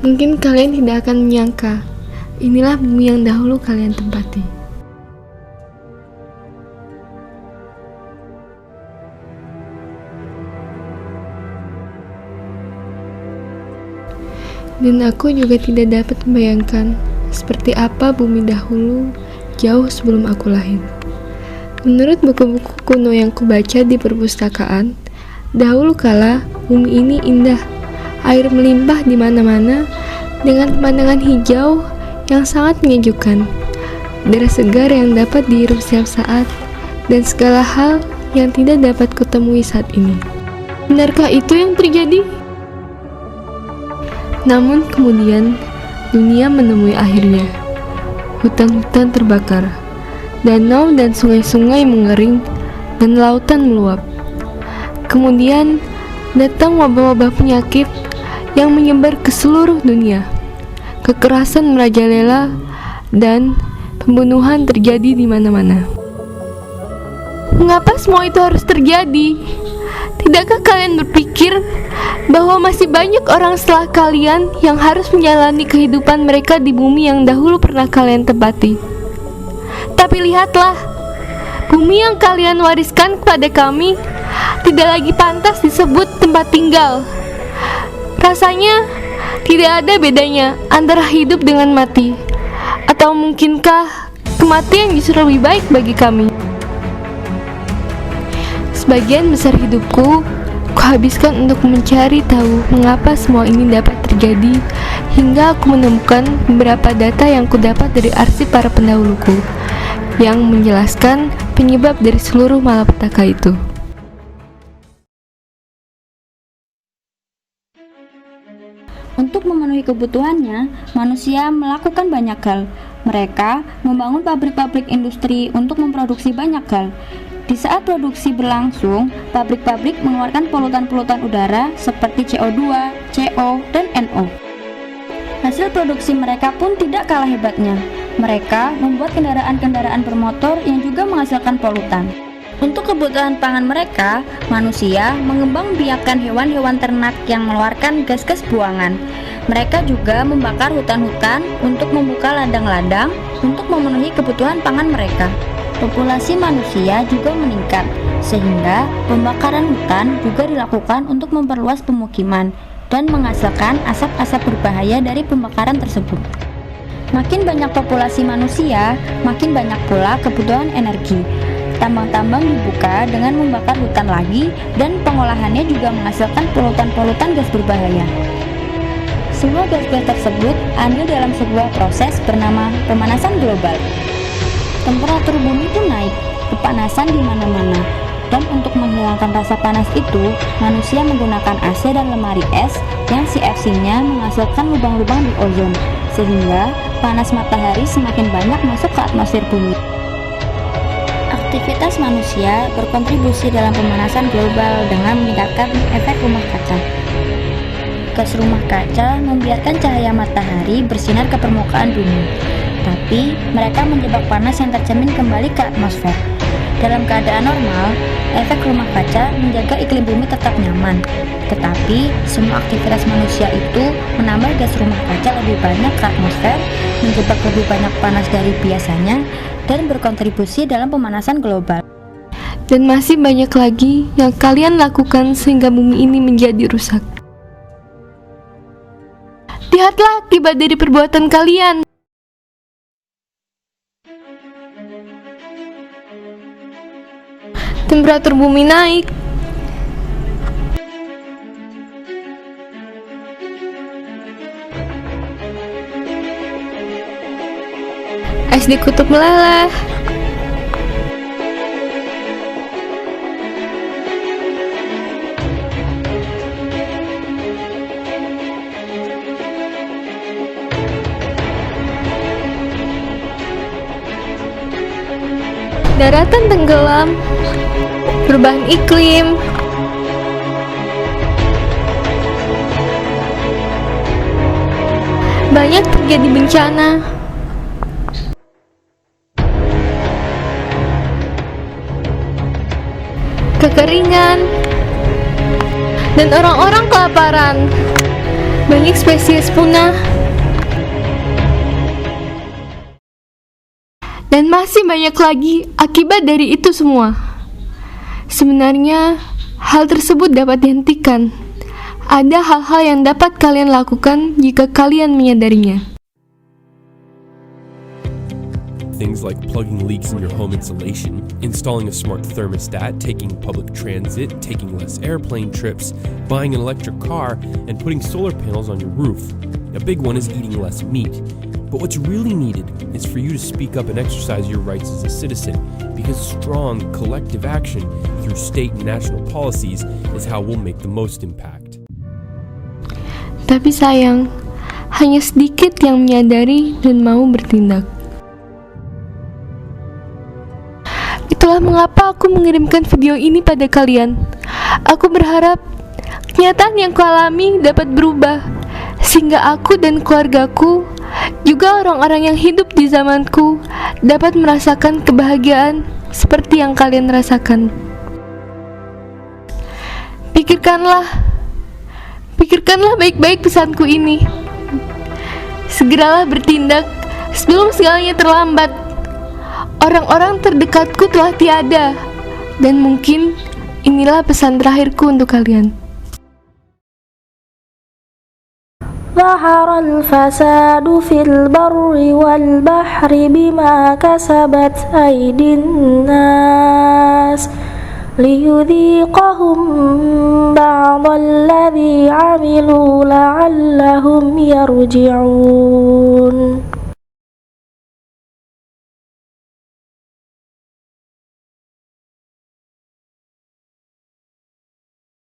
Mungkin kalian tidak akan menyangka, inilah bumi yang dahulu kalian tempati. Dan aku juga tidak dapat membayangkan seperti apa bumi dahulu jauh sebelum aku lahir. Menurut buku-buku kuno yang kubaca di perpustakaan, dahulu kala bumi ini indah, air melimpah di mana-mana dengan pemandangan hijau yang sangat menyejukkan, udara segar yang dapat dihirup setiap saat, dan segala hal yang tidak dapat kutemui saat ini. Benarkah itu yang terjadi? Namun kemudian dunia menemui akhirnya. Hutan-hutan terbakar, danau dan sungai-sungai mengering, dan lautan meluap. Kemudian datang wabah-wabah penyakit yang menyebar ke seluruh dunia. Kekerasan merajalela dan pembunuhan terjadi di mana-mana. Mengapa semua itu harus terjadi? Tidakkah kalian berpikir bahwa masih banyak orang setelah kalian yang harus menjalani kehidupan mereka di bumi yang dahulu pernah kalian tempati? Tapi lihatlah, bumi yang kalian wariskan kepada kami tidak lagi pantas disebut tempat tinggal. Rasanya tidak ada bedanya antara hidup dengan mati. Atau mungkinkah kematian justru lebih baik bagi kami? Sebagian besar hidupku kuhabiskan untuk mencari tahu mengapa semua ini dapat terjadi, hingga aku menemukan beberapa data yang kudapat dari arsip para pendahuluku yang menjelaskan penyebab dari seluruh malapetaka itu. Untuk memenuhi kebutuhannya, manusia melakukan banyak hal. Mereka membangun pabrik-pabrik industri untuk memproduksi banyak hal. Di saat produksi berlangsung, pabrik-pabrik mengeluarkan polutan-polutan udara seperti CO2, CO, dan NO. Hasil produksi mereka pun tidak kalah hebatnya. Mereka membuat kendaraan-kendaraan bermotor yang juga menghasilkan polutan. Untuk kebutuhan pangan mereka, manusia mengembangbiakkan hewan-hewan ternak yang mengeluarkan gas-gas buangan. Mereka juga membakar hutan-hutan untuk membuka ladang-ladang untuk memenuhi kebutuhan pangan mereka. Populasi manusia juga meningkat, sehingga pembakaran hutan juga dilakukan untuk memperluas pemukiman dan menghasilkan asap-asap berbahaya dari pembakaran tersebut. Makin banyak populasi manusia, makin banyak pula kebutuhan energi. Tambang-tambang dibuka dengan membakar hutan lagi, dan pengolahannya juga menghasilkan polutan-polutan gas berbahaya. Semua gas-gas tersebut andil dalam sebuah proses bernama pemanasan global. Temperatur bumi pun naik, kepanasan di mana-mana. Dan untuk menghilangkan rasa panas itu, manusia menggunakan AC dan lemari es yang CFC-nya menghasilkan lubang-lubang di ozon, sehingga panas matahari semakin banyak masuk ke atmosfer bumi. Aktivitas manusia berkontribusi dalam pemanasan global dengan meningkatkan efek rumah kaca. Gas rumah kaca membiarkan cahaya matahari bersinar ke permukaan bumi, tapi mereka menjebak panas yang tercermin kembali ke atmosfer. Dalam keadaan normal, efek rumah kaca menjaga iklim bumi tetap nyaman. Tetapi, semua aktivitas manusia itu menambah gas rumah kaca lebih banyak ke atmosfer, menjebak lebih banyak panas dari biasanya, dan berkontribusi dalam pemanasan global. Dan masih banyak lagi yang kalian lakukan sehingga bumi ini menjadi rusak. Lihatlah akibat dari perbuatan kalian. Temperatur bumi naik. Es di kutub meleleh. Daratan tenggelam. Perubahan iklim. Banyak terjadi bencana. Kekeringan. dan orang-orang kelaparan. Banyak spesies punah, dan masih banyak lagi akibat dari itu semua. Sebenarnya, hal tersebut dapat dihentikan. Ada hal-hal yang dapat kalian lakukan jika kalian menyadarinya. Things like plugging leaks in your home insulation, installing a smart thermostat, taking public transit, taking less airplane trips, buying an electric car, and putting solar panels on your roof. A big one is eating less meat. But what's really needed is for you to speak up and exercise your rights as a citizen, because strong collective action through state and national policies is how we'll make the most impact. Tapi sayang, hanya sedikit yang menyadari dan mau bertindak. Itulah mengapa aku mengirimkan video ini pada kalian. Aku berharap kenyataan yang kualami dapat berubah, sehingga aku dan keluargaku, juga orang-orang yang hidup di zamanku, dapat merasakan kebahagiaan seperti yang kalian rasakan. Pikirkanlah baik-baik pesanku ini. Segeralah bertindak sebelum segalanya terlambat. Orang-orang terdekatku telah tiada, dan mungkin inilah pesan terakhirku untuk kalian. ظهر الفساد في البر والبحر بما كسبت أيدي الناس ليذيقهم بعض الذي عملوا لعلهم يرجعون